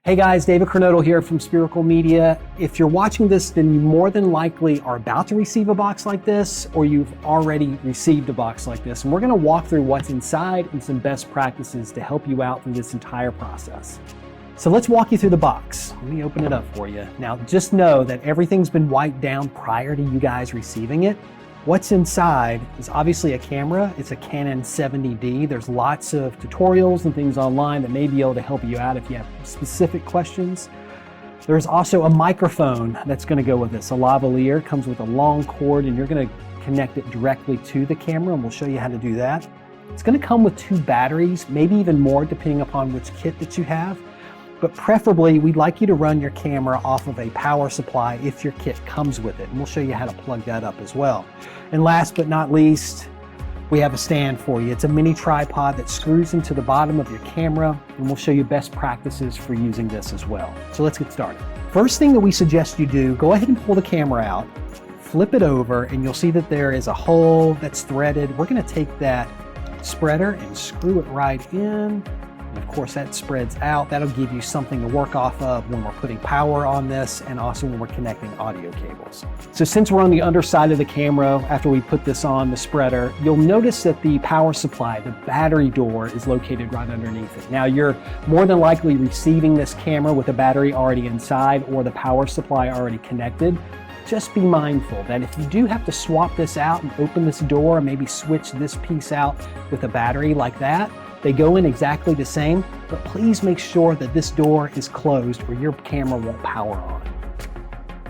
Hey guys, David Kernodle here from Spherical Media. If you're watching this, then you more than likely are about to receive a box like this, or you've already received a box like this. And we're gonna walk through what's inside and some best practices to help you out through this entire process. So let's walk you through the box. Let me open it up for you. Now, just know that everything's been wiped down prior to you guys receiving it. What's inside is obviously a camera. It's a Canon 70D. There's lots of tutorials and things online that may be able to help you out if you have specific questions. There's also a microphone that's going to go with this. A lavalier comes with a long cord, and you're going to connect it directly to the camera, and we'll show you how to do that. It's going to come with 2 batteries, maybe even more depending upon which kit that you have. But preferably, we'd like you to run your camera off of a power supply if your kit comes with it. And we'll show you how to plug that up as well. And last but not least, we have a stand for you. It's a mini tripod that screws into the bottom of your camera, and we'll show you best practices for using this as well. So let's get started. First thing that we suggest you do, go ahead and pull the camera out, flip it over, and you'll see that there is a hole that's threaded. We're gonna take that spreader and screw it right in. And of course, that spreads out. That'll give you something to work off of when we're putting power on this, and also when we're connecting audio cables. So since we're on the underside of the camera, after we put this on the spreader, you'll notice that the power supply, the battery door, is located right underneath it. Now, you're more than likely receiving this camera with a battery already inside or the power supply already connected. Just be mindful that if you do have to swap this out and open this door, and maybe switch this piece out with a battery like that, they go in exactly the same, but please make sure that this door is closed or your camera won't power on.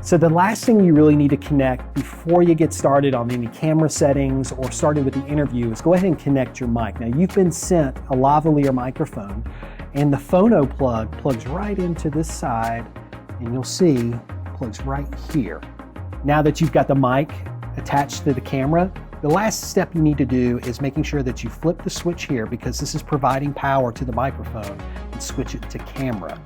So the last thing you really need to connect before you get started on any camera settings or started with the interview is go ahead and connect your mic. Now, you've been sent a lavalier microphone, and the phono plug plugs right into this side, and you'll see plugs right here. Now that you've got the mic attached to the camera, the last step you need to do is making sure that you flip the switch here, because this is providing power to the microphone, and switch it to camera.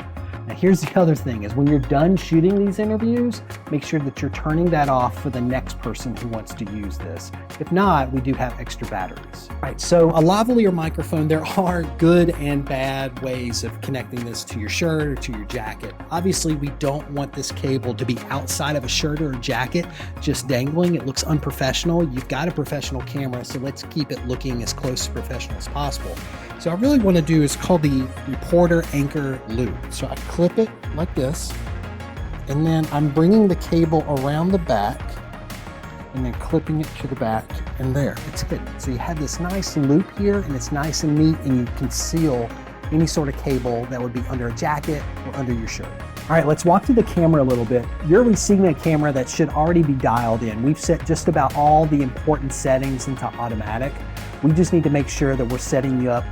Now, here's the other thing is when you're done shooting these interviews, make sure that you're turning that off for the next person who wants to use this. If not, we do have extra batteries. All right, so a lavalier microphone, there are good and bad ways of connecting this to your shirt or to your jacket. Obviously, we don't want this cable to be outside of a shirt or a jacket, just dangling. It looks unprofessional. You've got a professional camera, so let's keep it looking as close to professional as possible. So I really want to do is called the reporter anchor loop. So I clip it like this, and then I'm bringing the cable around the back and then clipping it to the back, and there, it's hidden. So you have this nice loop here, and it's nice and neat, and you conceal any sort of cable that would be under a jacket or under your shirt. All right, let's walk through the camera a little bit. You're receiving a camera that should already be dialed in. We've set just about all the important settings into automatic. We just need to make sure that we're setting you up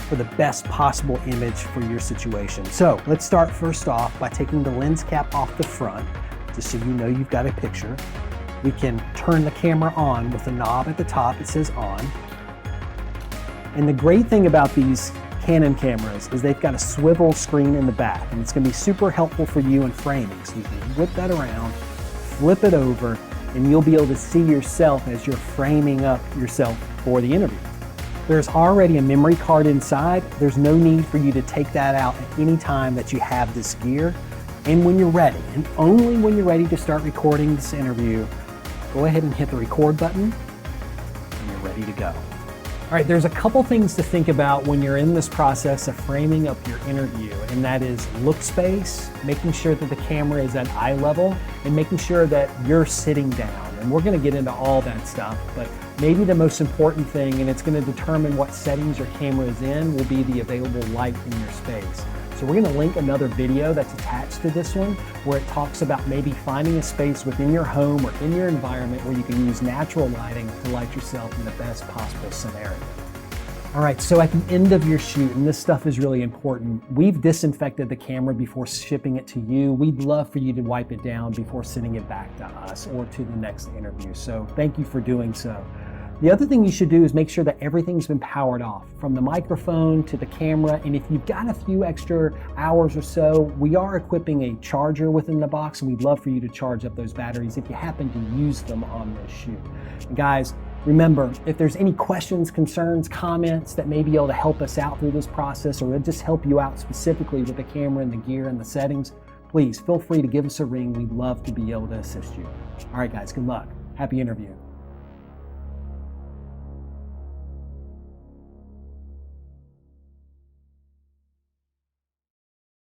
for the best possible image for your situation. So let's start first off by taking the lens cap off the front, just so you know you've got a picture. We can turn the camera on with the knob at the top. It says on. And the great thing about these Canon cameras is they've got a swivel screen in the back, and it's gonna be super helpful for you in framing. So you can whip that around, flip it over, and you'll be able to see yourself as you're framing up yourself for the interview. There's already a memory card inside. There's no need for you to take that out at any time that you have this gear. And when you're ready, and only when you're ready to start recording this interview, go ahead and hit the record button, and you're ready to go. All right, there's a couple things to think about when you're in this process of framing up your interview, and that is look space, making sure that the camera is at eye level, and making sure that you're sitting down. And we're gonna get into all that stuff, but maybe the most important thing, and it's gonna determine what settings your camera is in, will be the available light in your space. So we're gonna link another video that's attached to this one, where it talks about maybe finding a space within your home or in your environment where you can use natural lighting to light yourself in the best possible scenario. All right, so at the end of your shoot, and this stuff is really important, we've disinfected the camera before shipping it to you. We'd love for you to wipe it down before sending it back to us or to the next interview. So thank you for doing so. The other thing you should do is make sure that everything's been powered off, from the microphone to the camera. And if you've got a few extra hours or so, we are equipping a charger within the box, and we'd love for you to charge up those batteries if you happen to use them on this shoot. And guys, Remember, if there's any questions, concerns, comments that may be able to help us out through this process or just help you out specifically with the camera and the gear and the settings, please feel free to give us a ring. We'd love to be able to assist you. All right, guys, good luck. Happy interview.